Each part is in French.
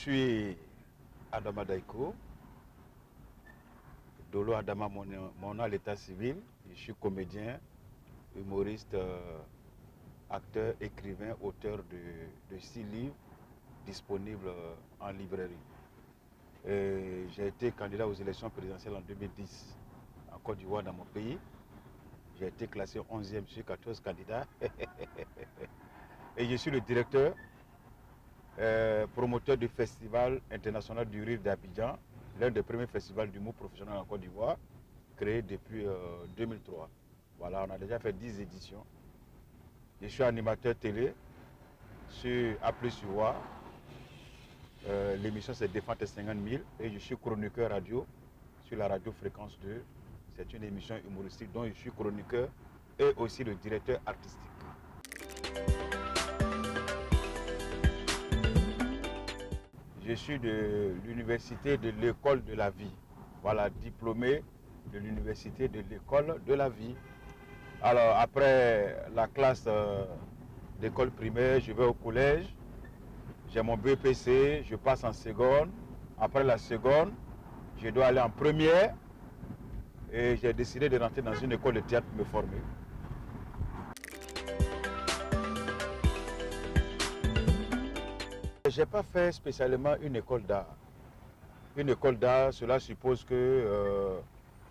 suis Adama Daiko, Dolo Adama, mon nom à l'état civil. Je suis comédien, humoriste, acteur, écrivain, auteur de 6 livres disponibles en librairie. J'ai été candidat aux élections présidentielles en 2010 en Côte d'Ivoire, dans mon pays. J'ai été classé 11e sur 14 candidats. Et je suis le directeur, promoteur du Festival international du rire d'Abidjan, l'un des premiers festivals d'humour professionnel en Côte d'Ivoire, créé depuis 2003. Voilà, on a déjà fait 10 éditions. Je suis animateur télé sur A+ Ivoire. L'émission c'est Défendre 50 000 et je suis chroniqueur radio sur la radio Fréquence 2. C'est une émission humoristique dont je suis chroniqueur et aussi le directeur artistique. Je suis de l'université de l'école de la vie. Voilà, diplômé de l'université de l'école de la vie. Alors après la classe d'école primaire, je vais au collège. J'ai mon BPC, je passe en seconde. Après la seconde, je dois aller en première. Et j'ai décidé de rentrer dans une école de théâtre pour me former. Je n'ai pas fait spécialement une école d'art. Une école d'art, cela suppose que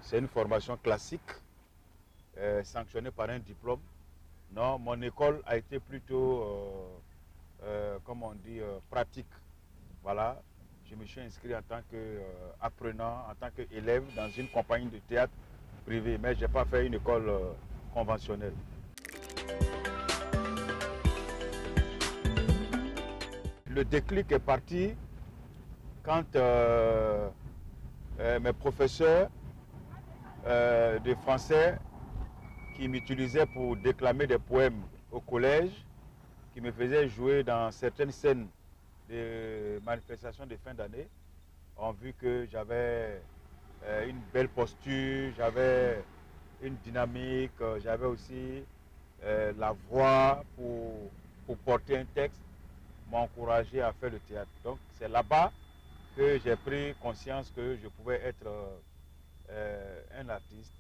c'est une formation classique, sanctionnée par un diplôme. Non, mon école a été plutôt, comme on dit, pratique. Voilà, je me suis inscrit en tant qu'apprenant, en tant qu'élève dans une compagnie de théâtre privée, mais je n'ai pas fait une école conventionnelle. Le déclic est parti quand mes professeurs de français qui m'utilisaient pour déclamer des poèmes au collège, qui me faisaient jouer dans certaines scènes de manifestations de fin d'année, ont vu que j'avais une belle posture, j'avais une dynamique, j'avais aussi la voix pour porter un texte, m'ont encouragé à faire le théâtre. Donc c'est là-bas que j'ai pris conscience que je pouvais être un artiste.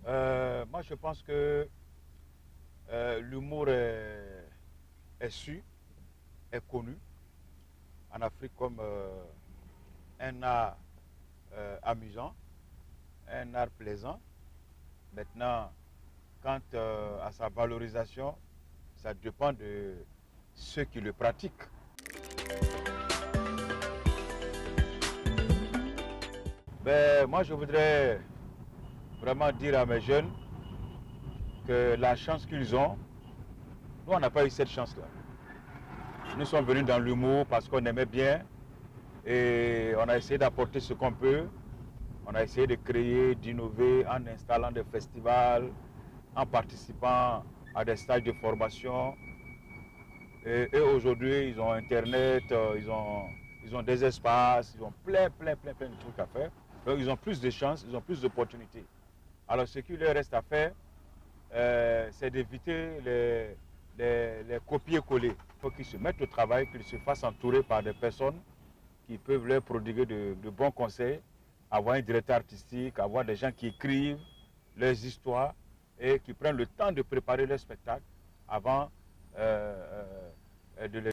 Moi je pense que l'humour est su, est connu en Afrique comme un art amusant, un art plaisant. Maintenant, quant à sa valorisation, ça dépend de ceux qui le pratiquent. Moi, je voudrais vraiment dire à mes jeunes que la chance qu'ils ont, nous, on n'a pas eu cette chance-là. Nous sommes venus dans l'humour parce qu'on aimait bien et on a essayé d'apporter ce qu'on peut. On a essayé de créer, d'innover en installant des festivals, en participant à des stages de formation. Et aujourd'hui, ils ont Internet, ils ont des espaces, ils ont plein de trucs à faire. Donc ils ont plus de chances, ils ont plus d'opportunités. Alors ce qu'il leur reste à faire, c'est d'éviter les copier-coller. Il faut qu'ils se mettent au travail, qu'ils se fassent entourer par des personnes qui peuvent leur prodiguer de bons conseils, avoir un directeur artistique, avoir des gens qui écrivent leurs histoires et qui prennent le temps de préparer leur spectacle avant de les...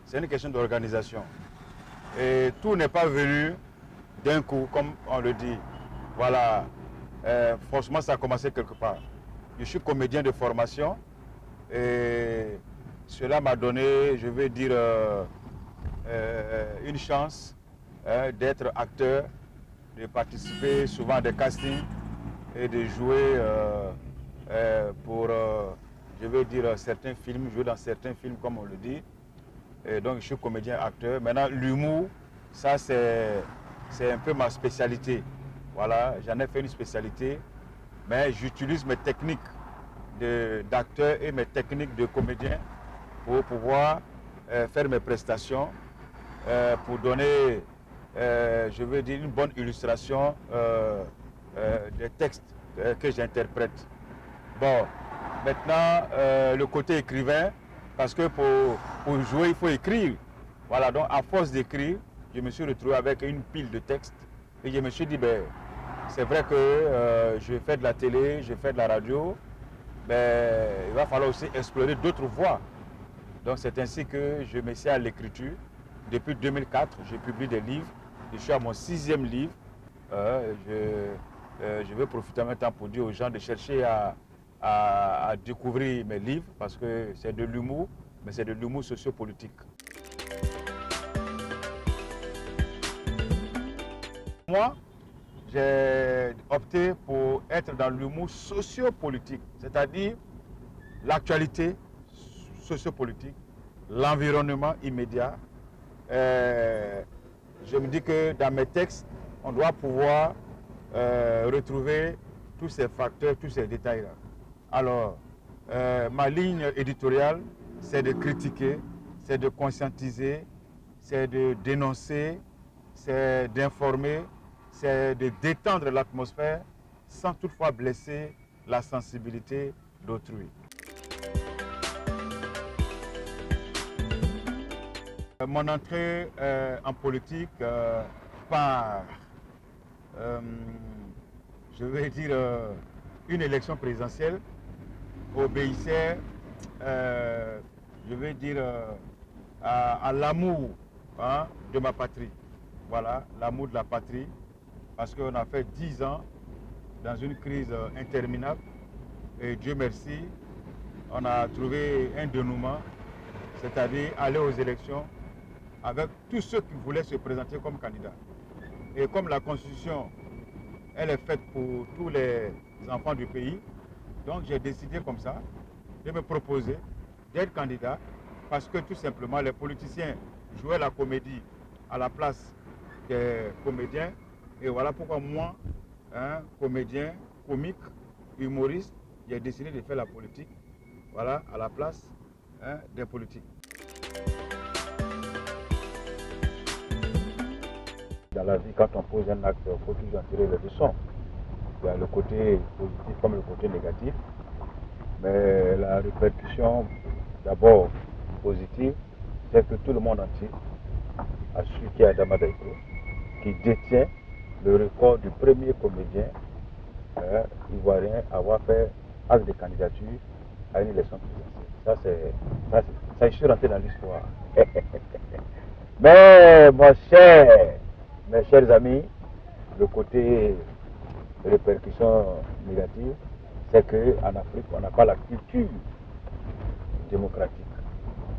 C'est une question d'organisation. Et tout n'est pas venu d'un coup, comme on le dit. Voilà, forcément ça a commencé quelque part. Je suis comédien de formation et cela m'a donné, je vais dire, une chance d'être acteur, de participer souvent à des castings et de jouer pour, je vais dire, certains films, jouer dans certains films comme on le dit. Et donc je suis comédien acteur. Maintenant l'humour, ça c'est un peu ma spécialité. Voilà, j'en ai fait une spécialité, mais j'utilise mes techniques d'acteur et mes techniques de comédien pour pouvoir faire mes prestations, pour donner, je veux dire, une bonne illustration des textes que j'interprète. Bon, maintenant, le côté écrivain, parce que pour jouer, il faut écrire. Voilà, donc à force d'écrire, je me suis retrouvé avec une pile de textes et je me suis dit, ben, c'est vrai que je fais de la télé, je fais de la radio, ben, il va falloir aussi explorer d'autres voies. Donc c'est ainsi que je m'essaie à l'écriture. Depuis 2004, je publie des livres. Je suis à mon 6e livre. Je vais profiter en même temps pour dire aux gens de chercher à découvrir mes livres parce que c'est de l'humour, mais c'est de l'humour sociopolitique. Moi, j'ai opté pour être dans l'humour sociopolitique, c'est-à-dire l'actualité sociopolitique, l'environnement immédiat. Je me dis que dans mes textes, on doit pouvoir retrouver tous ces facteurs, tous ces détails-là. Alors, ma ligne éditoriale, c'est de critiquer, c'est de conscientiser, c'est de dénoncer, c'est d'informer, c'est de détendre l'atmosphère sans toutefois blesser la sensibilité d'autrui. Mon entrée en politique par, je vais dire, une élection présidentielle obéissait, je vais dire, à l'amour de ma patrie. Voilà, l'amour de la patrie, parce qu'on a fait 10 ans dans une crise interminable et Dieu merci, on a trouvé un dénouement, c'est-à-dire aller aux élections avec tous ceux qui voulaient se présenter comme candidats. Et comme la Constitution, elle est faite pour tous les enfants du pays, donc j'ai décidé comme ça de me proposer d'être candidat parce que tout simplement les politiciens jouaient la comédie à la place des comédiens. Et voilà pourquoi moi, comédien, comique, humoriste, j'ai décidé de faire la politique, voilà, à la place des politiques. Dans la vie, quand on pose un acte, il faut toujours en tirer les leçons. Il y a le côté positif comme le côté négatif. Mais la répercussion, d'abord positive, c'est que tout le monde entier a su qu'il y a Adama Daïko, qui détient le record du premier comédien ivoirien à avoir fait acte de candidature à une élection présidentielle. Ça, je suis rentré dans l'histoire. Mais mes chers amis, le côté répercussion négative, c'est qu'en Afrique, on n'a pas la culture démocratique.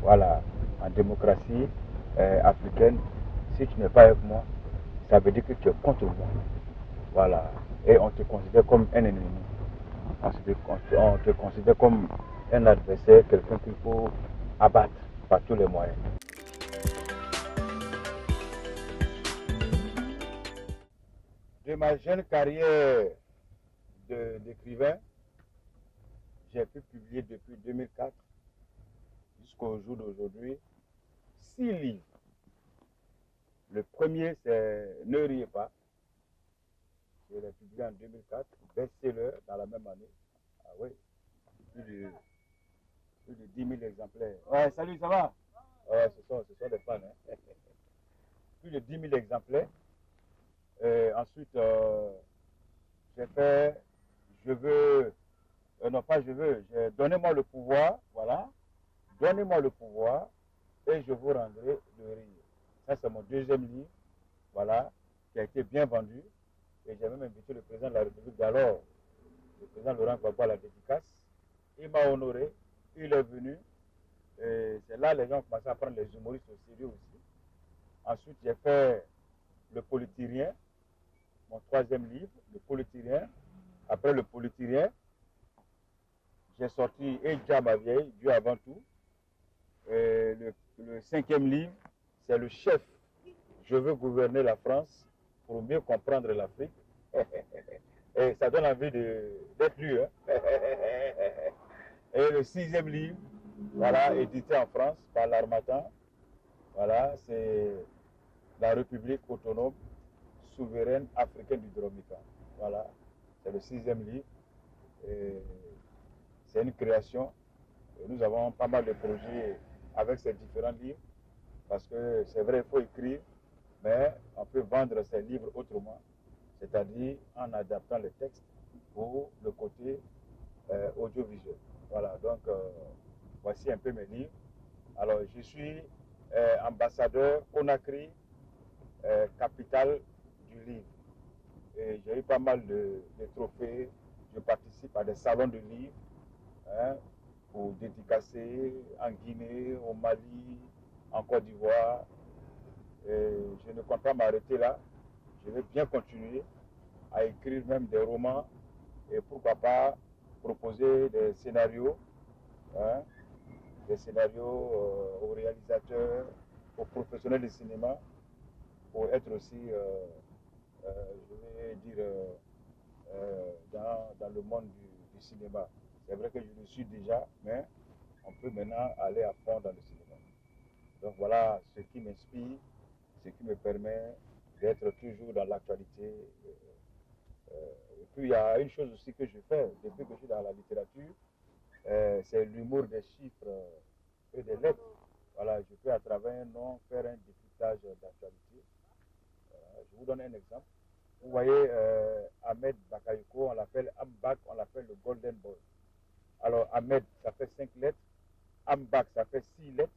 Voilà, en démocratie africaine, si tu n'es pas avec moi, ça veut dire que tu es contre moi. Voilà, et on te considère comme un ennemi. On te considère comme un adversaire, quelqu'un qu'il faut abattre par tous les moyens. De ma jeune carrière d'écrivain, j'ai pu publier depuis 2004 jusqu'au jour d'aujourd'hui 6 livres. Le premier, c'est Ne riez pas. Je l'ai publié en 2004, best-seller dans la même année. Ah oui, plus de 10 000 exemplaires. Ouais, salut, ça va? Ouais, ce sont des fans. Hein? Plus de 10 000 exemplaires. Ensuite, j'ai fait Je veux, non pas je veux, donnez-moi le pouvoir, voilà. Donnez-moi le pouvoir et je vous rendrai le rire. Ça, c'est mon deuxième livre, voilà, qui a été bien vendu. Et j'ai même invité le président de la République d'alors, le président Laurent Gbagbo à la dédicace. Il m'a honoré, il est venu. Et c'est là que les gens ont commencé à prendre les humoristes au sérieux aussi. Ensuite, j'ai fait Le Politiriens, mon troisième livre, Le Politiriens. Après Le Politiriens, j'ai sorti Et Dieu ma vieille, Dieu avant tout. Et le cinquième livre, c'est Le Chef. Je veux gouverner la France pour mieux comprendre l'Afrique. Et ça donne envie d'être lu. Hein? Et le sixième livre, voilà, édité en France par l'Harmattan, voilà, c'est La République autonome souveraine africaine du Dromika. Voilà, C'est le 6e livre. C'est une création. Et nous avons pas mal de projets avec ces différents livres. Parce que c'est vrai, il faut écrire, mais on peut vendre ces livres autrement. C'est-à-dire en adaptant les textes pour le côté audiovisuel. Voilà, donc voici un peu mes livres. Alors, je suis ambassadeur Conakry, capitale du livre. Et j'ai eu pas mal de trophées. Je participe à des salons de livres hein, pour dédicacer en Guinée, au Mali, en Côte d'Ivoire. Et je ne compte pas m'arrêter là. Je vais bien continuer à écrire même des romans et pourquoi pas proposer des scénarios, hein, aux réalisateurs, aux professionnels du cinéma pour être aussi, je vais dire, dans le monde du cinéma. C'est vrai que je le suis déjà, mais on peut maintenant aller à fond dans le cinéma. Donc voilà ce qui m'inspire, ce qui me permet d'être toujours dans l'actualité. Et puis il y a une chose aussi que je fais depuis que je suis dans la littérature, c'est l'humour des chiffres et des lettres. Voilà, je peux à travers un nom faire un décryptage d'actualité. Je vous donne un exemple. Vous voyez Ahmed Bakayoko, on l'appelle Ambak, on l'appelle le Golden Boy. Alors Ahmed, ça fait 5 lettres. Ambak, ça fait 6 lettres.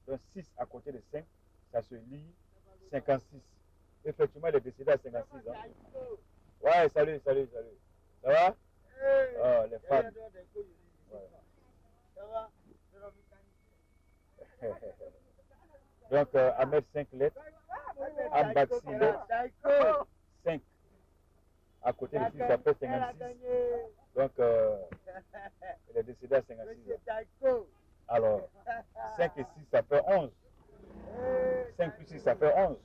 Donc 6 à côté de 5, ça se lit 56. Effectivement, il est décédé à 56 ans. Ouais, salut. Ça va? Les fans. Ouais. Donc, Ahmed 5 lettres, Ambak 6 lettres, 5 à côté de 6, ça fait 56. Donc, il est décédé à 56 ans. Alors, 5 et 6, ça fait 11. 5 plus 6, ça fait 11.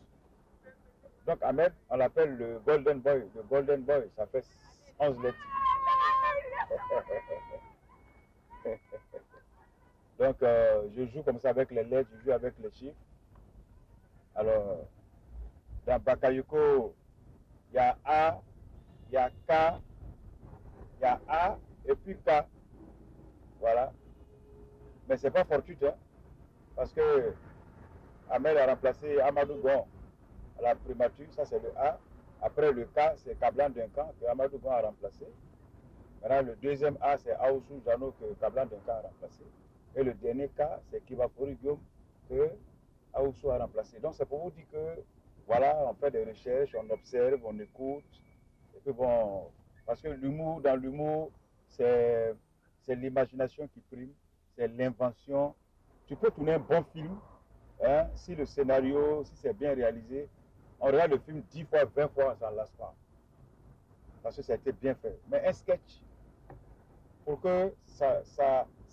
Donc, Ahmed, on l'appelle le Golden Boy. Le Golden Boy, ça fait 11 lettres. Donc, je joue comme ça avec les lettres, je joue avec les chiffres. Alors, dans Bakayoko, il y a A, il y a K, il y a A et puis K. Voilà. Mais c'est pas fortuit, hein, parce que Ahmed a remplacé Amadou Gon à la primature, ça c'est le A. Après le K, c'est Kablan Duncan que Amadou Gon a remplacé. Maintenant, le deuxième A, c'est Aoussou Jano que Kablan Duncan a remplacé. Et le dernier K, c'est Kibapori Guillaume que Aoussou a remplacé. Donc c'est pour vous dire que, voilà, on fait des recherches, on observe, on écoute. Et puis bon, parce que l'humour, dans l'humour, c'est l'imagination qui prime, c'est l'invention. Tu peux tourner un bon film, hein, si le scénario, si c'est bien réalisé, on regarde le film 10 fois, 20 fois, ça ne lasse pas. Parce que ça a été bien fait. Mais un sketch, pour que ça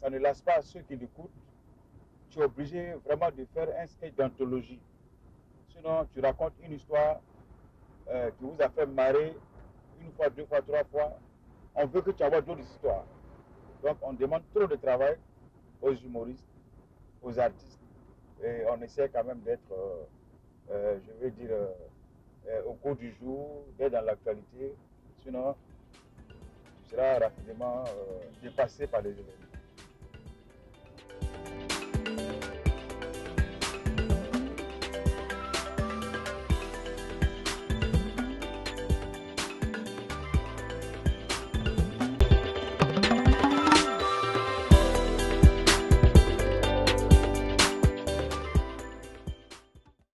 ne lasse pas ceux qui l'écoutent, tu es obligé vraiment de faire un sketch d'anthologie. Sinon, tu racontes une histoire qui vous a fait marrer une fois, 2 fois, 3 fois. On veut que tu envoies d'autres histoires. Donc, on demande trop de travail aux humoristes, aux artistes. Et on essaie quand même d'être, je vais dire, au cours du jour, d'être dans l'actualité. Sinon, tu seras rapidement dépassé par les événements.